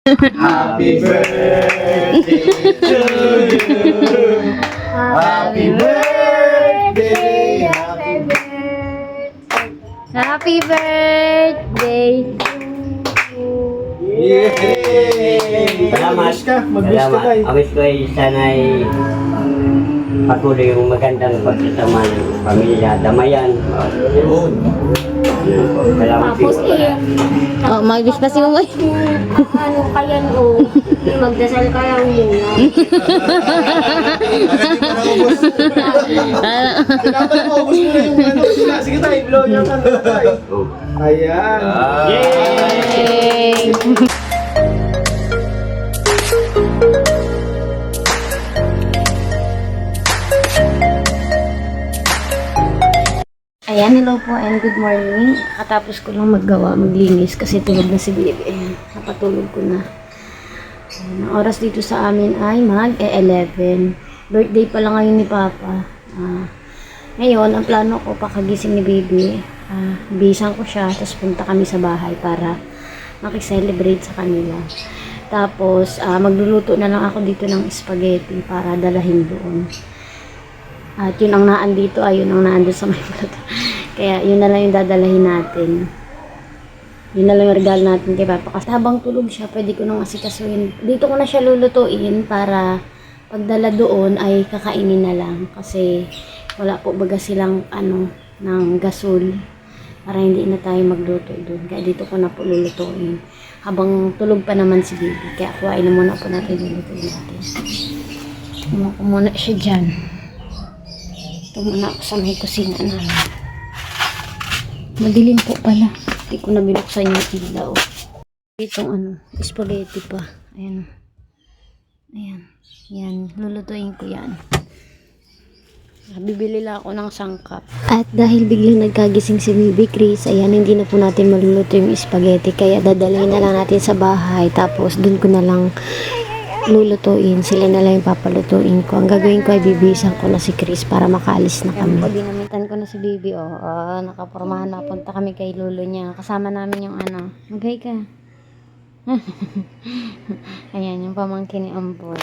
Happy birthday to you. Happy birthday. Happy birthday. Happy birthday! Yay! Salamat. Mag-wish ka Salamat. tayo. Ang wish ko ay sana'y patuloy yung magandang pagsasama ng pamilya, damayan. Salamat Tapos po. Oh, mag-wish pa si Umoy. Ano kaya no? Magdasal ka lang muna. Tinapay mo, ubus mo na yung ano. Sige tayo, blow niya ka tayo. Oh. Ayan. Yay! Ayan, hello po and good morning. Katapos ko lang maglinis kasi tulog na si baby. Ayan, napatulog ko na. Ayan, ang oras dito sa amin ay mag-11. Birthday pa lang ngayon ni Papa. Ngayon, ang plano ko, pakagising ni baby, bisan ko siya, tapos punta kami sa bahay para makiselebrate sa kanila. Tapos, magluluto na lang ako dito ng spaghetti para dalahin doon. At yun ang naan dito, ayun ang naan doon sa may plato. Kaya yun na lang yung dadalahin natin. Yun na lang yung regalo natin kay Papa. Kasi habang tulog siya, pwede ko nang asikasuhin. Dito ko na siya lulutuin para pagdala doon ay kakainin na lang. Kasi wala po baga silang ng gasol. Para hindi na tayo magluto doon. Kaya dito ko na po lulutuin. Habang tulog pa naman si baby. Kaya kuhain na muna po natin lulutuin natin. Kumuha ko muna siya dyan. Ito muna ako sa may kusina namin. Madilim po pala. Hindi ko na binuksan yung ilaw. Itong spaghetti pa. Ayan. Ayan. Yan. Lulutuin ko yan. Bibili lang ako ng sangkap. At dahil biglang nagkagising si Baby Chris, ayan, hindi na po natin maluluto yung spaghetti. Kaya dadalhin na lang natin sa bahay. Tapos dun ko na lang lulutuin. Sila na lang yung papalutuin ko. Ang gagawin ko ay bibisan ko na si Chris para makaalis na kami. Dinamitan ko na si Baby. Nakapormahan na. Punta kami kay lolo niya. Kasama namin yung Maghay ka. Ayan, yung pamangkin ni Amboy.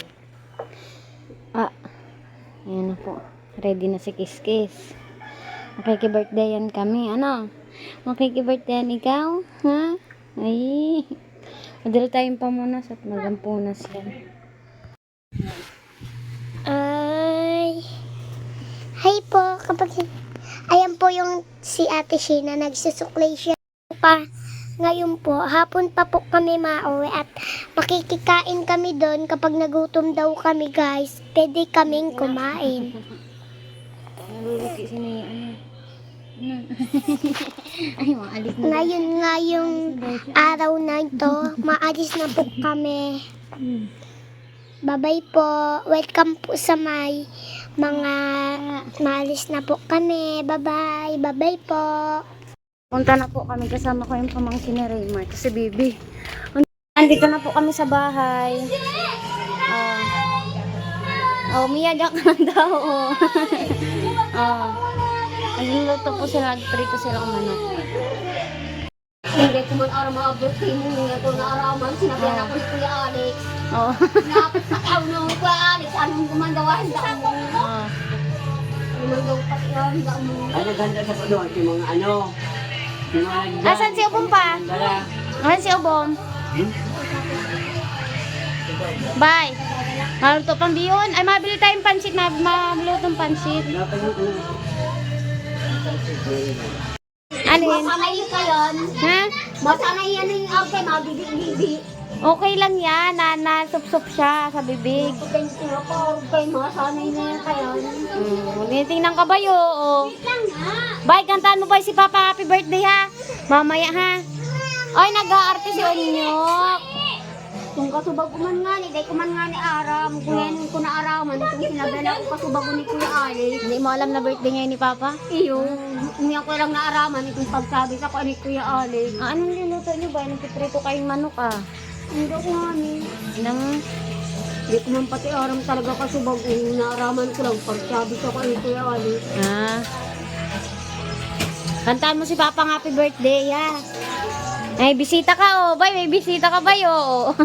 Ayan na po. Ready na si Kiss Kiss. Makiki-birthdayan kami. Makiki-birthdayan ikaw? Ha? Ay. Madala tayong pamunas at magampunas yan. Ay. Hi po, ayan po yung si Ate Sheena, nagsusuklay siya pa. Ngayon po, hapon pa po kami mauwi at makikikain kami doon kapag nagutom daw kami guys. Pwede kaming kumain. Naluluki sini Ay, maalis na. Ngayon nga yung araw na ito, maalis na po kami. Bye-bye po. Welcome po sa may mga maalis na po kami. Bye-bye. Bye-bye po. Punta na po kami. Kasama ko yung pamangkin ni Raymar. Kasi baby. Andito na po kami sa bahay. Umiyaga ka na daw. Nagluluto po sila. Nagprito sila ng manok. Hindi ko man araw maabot kayo mo nga ito na araman. Sinabihan ako si Kuya Alex. Napakaw na ako Kuya Alex. Anong gumandawan? Gumandaw pati yan. Ano ganda sa doon? Yung mga yung mga nagdaan. Asan si Obong pa? Dala. Asan si Obong? Bye. Maluto pang biyon. Ay, mabili tayong pansit. Malutong pansit. Alin? Masanay ka yan. Ha? Masanay yan yung okay, mabibig-bibig. Okay lang yan. Nasup-sup siya sa bibig. Okay, masanay na yan kayo. Tingnan ka ba yun? Bye, kantaan mo ba si Papa happy birthday ha? Mamaya ha? Ay, nag-aarte si Onyok. Kung kasubag ko man nga ni, dahil ko man nga ni Aram. Kung yan ko na araman, itong sinabela ko kasubag ko ni Kuya Alex. Hindi mo alam na birthday ngayon ni Papa? Iyo, umiyak ko lang na araman itong pagsabi sa ko ni Kuya Alex. Anong niluto niyo ba? Nagpiprito kayong manok Hindi ko nga ni. Hindi ko man pati aram talaga kasubag ko. Naaraman ko lang pagsabi sa ko ni Kuya Alex. Kantaan mo si Papa ng happy birthday ha? May bisita ka, oh. Bay, may bisita ka, bay, oh.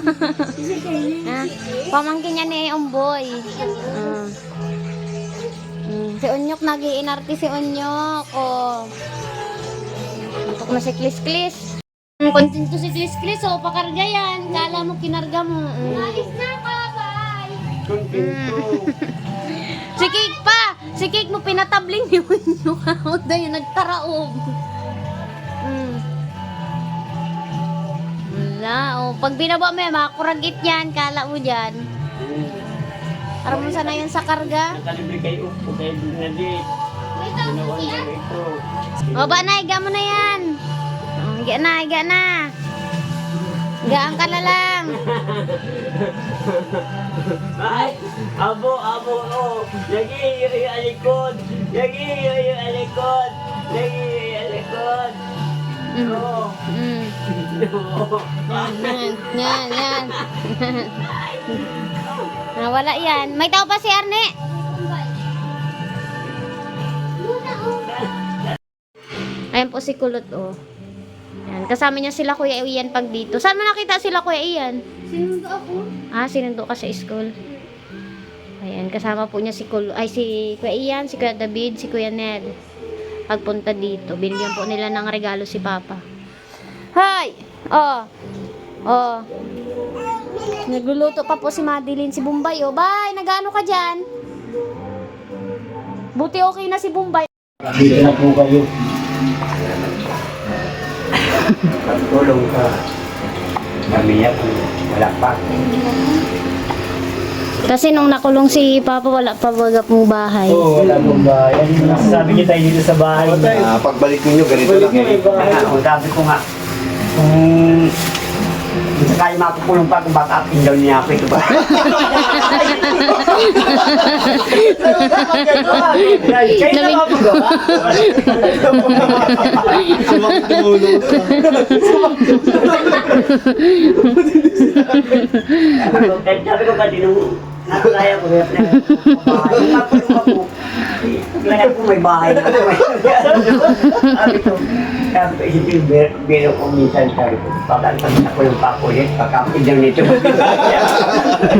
Ah, pamangkin niya ni Umboy. Ah. Si Unyok, nag-iinarte si Unyok, oh. Antok na si Klis-Klis. Kontento si Klis-Klis, oh. Pakarga yan. Kala mo, kinarga mo. Alis na ka, bye! Si Cake pa! Si Cake mo pinatabling ni Unyok. Huwag na yun, nagtaraog. Wala, oh. Pag binaba mo yan, makakuragit yan. Kala mo dyan. Para mo sana yun sa karga. Nakalibre kayo po kayo dinadit. Ginawa niyo ito. Baba na, higa mo na yan. Oh, higa na, higa na. Higaan ka na lang. Ay, abo, oh. Lagi yung alikod. Lagi yung alikod. Lagi yung alikod. Oh. Yan. Nawala yan. May tao pa si Arne. Ayan po si Kulot, oh. Yan. Kasama niya sila Kuya Ian pag dito. Saan mo nakita sila Kuya Ian? Sinundo ako. Ah, sinundo ka sa school. Ayan, kasama po niya si si Kuya Ian, si Kuya David, si Kuya Ned. Pagpunta dito, binigyan po nila ng regalo si Papa. Hi! Oh. Nagluluto pa po si Madeline, si Bombay. Oh, bye! Nag-ano ka dyan? Buti okay na si Bombay. Dito na po kayo. Pagtulong ka. Mamiyak, wala pa. Kasi nung nakulong si Papa, wala pa baga pong bahay. Oo, wala pong bahay. Sabi niyo tayo dito sa bahay. Pagbalik ninyo, ganito lang eh. Ang sabi ko nga, kung sakali makukulong pa, kung baka akin daw niya ako ito ba? Kayo na mapagawa? Sumakit yung ulo. Sabi ko kasi nung nakalaya ko, makulong ako. Kaya ko may bahay na ako. Sabi ko, isipin, biro ko minsan, sabi ko, baka nakulong pa ako ulit, baka akin daw nito.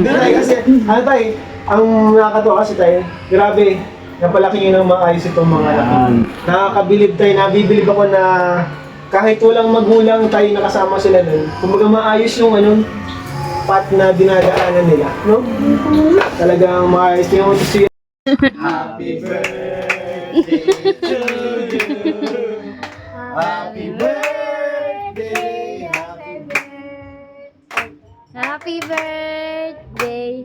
Tay, kasi, ano tay, ang nakakatawa kasi tayo, grabe, napalaki nyo ng maayos itong mga anak. Nakakabilib tayo, nabibilib ako na kahit walang magulang tayo nakasama sila nun, kumbaga maayos yung path na dinadaanan nila, no? Talagang maayos yung siya. Happy birthday to you. Happy birthday, happy birthday. Happy birthday!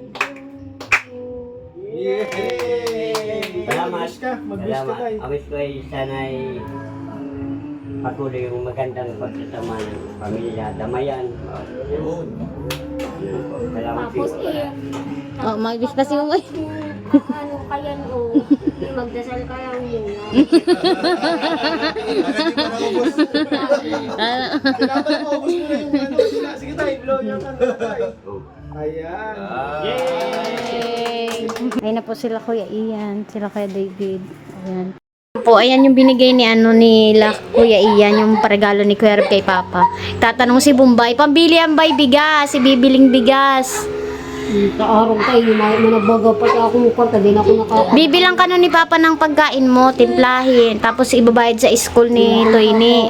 Yay! Salamat. Mag-wish ka tayo. Ang wish ko ay sana'y patuloy yung magandang pagsasama ng pamilya, damayan. Salamat Tapos po. Oh, mag-wish pa si Umoy. ano kaya no? Magdasal ka lang muna. Kailangan mo, ubus mo na yung sila. Sige tayo, blow niyo ka tayo. Ayan. Yay! Ayun na po sila Kuya Ian, sila Kuya David. Ayan. Po, ayan yung binigay ni nila Kuya Ian, yung paregalo ni Kuya Rab kay Papa. Tatanong si Bombay, pambili ang bay bigas, si bibiling bigas. Kaarong tayo, manabaga pa ako kwarta, di na ako nakaka... Bibilang ka nun ni Papa ng pagkain mo, timplahin, tapos ibabayad sa school ni Loini.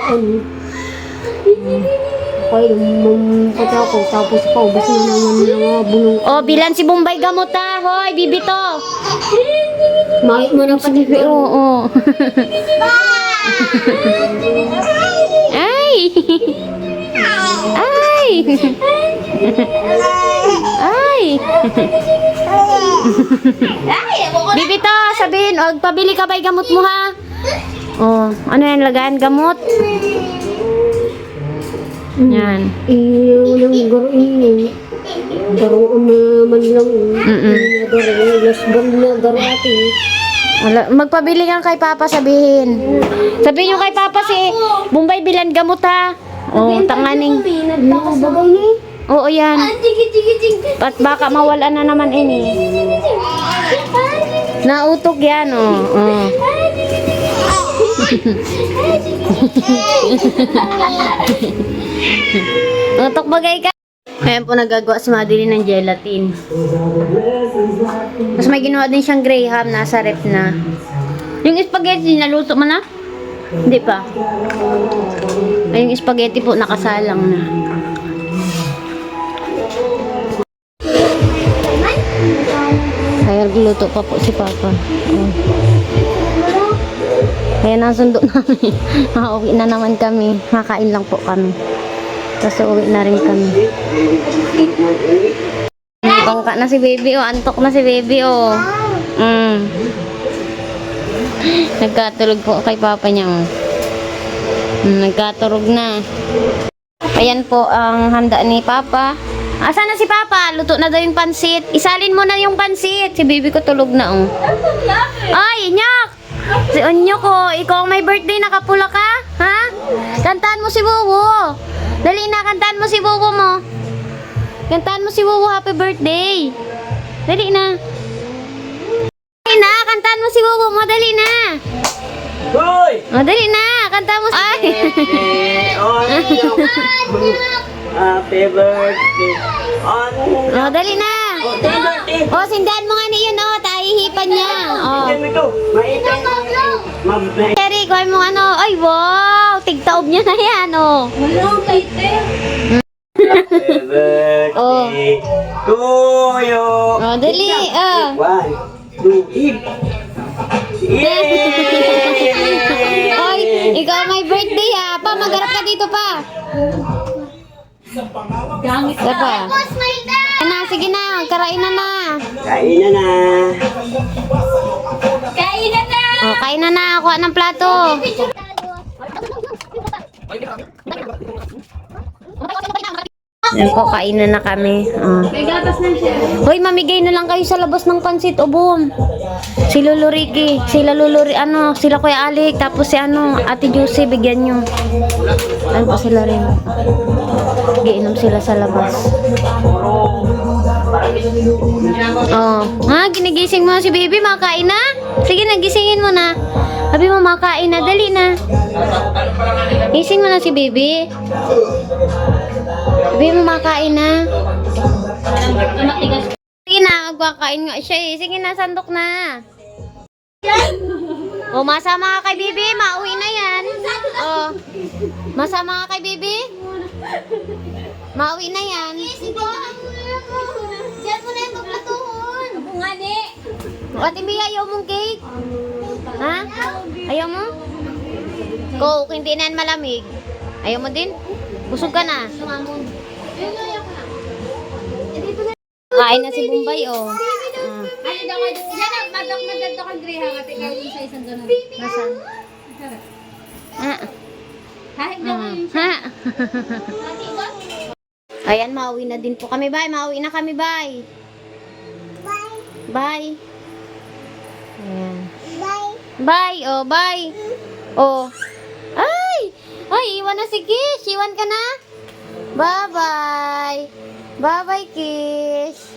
Kaya pati ako, tapos paubos na naman ng mga bulong. Oh, bilan si Bombay gamot ha, hoy, bibito. Mahit mo na pati. Oo. Ay! Ay! Ay! Bibito, sabihin, o, pabili ka ba yung gamot mo ha? Oh, ano yan lagaan? Gamot? Yan. Yung garo garoon naman lang. Garo, lasbon na garo ati. Wala, magpabili ka kay Papa, sabihin. Sabihin nyo kay Papa si Bombay bilan gamot ha. Oh, tanganing. Bagay ni. Oo, yan. At baka mawala na naman ini. Nautok yan, oh. Tutok bagay ka. Ngayon po nagagawa si Madeline ng gelatin. Tapos may ginawa din siyang graham, nasa rep na. Yung spaghetti, naluto mo na? Hindi pa. Ay, yung spaghetti po nakasalang na. Kaya luto pa po si Papa. Oh. Kaya nasundo namin. Makauwi na naman kami. Makain lang po kami. Tapos uwi na rin kami. Bangka na si baby, oh. Antok na si baby, oh. Nagkatulog po kay Papa niya, oh. Nagkatulog na. Ayan po ang handa ni Papa. Asan na si Papa? Luto na daw yung pansit. Isalin mo na yung pansit. Si baby ko tulog na, oh. Ay, Nyak! Si Onyo ko, ikaw ang may birthday, nakapula ka? Ha? Kantaan mo si Wuwu. Dali na, kantaan mo si Wuwu mo. Kantaan mo si Wuwu, happy birthday. Dali na. Dali na, kantaan mo si Wuwu mo, dali na. Hoy! O, dali na, kantaan mo si... Ay! Happy birthday. O, dali na. O, sindahan mo nga niyon, o. Tahihipan niya. O. Tignan mo ito. Maitay. Terry, kuha mo ano. Ay, wow. Tigtaob niya na yan, o. Happy birthday to you. O, dali. O. 1, 2, eat. Yay! Oy, ikaw may birthday, ha. Pa, magharap ka dito, pa. Isa pa. Na, sige na. Karainan na. Kainan na. O, kain na na. Kuha ng plato. Yan po, kainan na kami. Hoy, mamigay na lang kayo sa labas ng pansit, o boom. Si Lolo Ricky, sila Kuya Alec, tapos si Ate Juicy, bigyan nyo. Ano po sila rin. Giinom sila sa labas. Oh, ginigising mo si baby, makain na? Sige na, gisingin mo na. Sabi mo, makain na, dali na. Gising mo na si baby. Sabi mo, makain na. Sige na, magkakain nga siya eh. Sige na, sandok na. O, masama ka kay Bibi, mauwi na yan. O, masama ka kay Bibi? Mauwi na yan. Diyan mo na yung paplatuhon. Bungani. Ate Bia, ayaw mong cake? Ha? Ayaw mo? Coke, hindi na yan malamig. Ayaw mo din? Busog ka na. Kain na si Bombay, oh. Nasaan? Ha? Ayan, mauwi na din po kami, bye. Mauwi na kami, bye. Bye. Ayan. Bye, oh, bye. Oh. Ay! Ay, iwan na si Kish. Iwan ka na? Bye-bye. Bye-bye, Kish.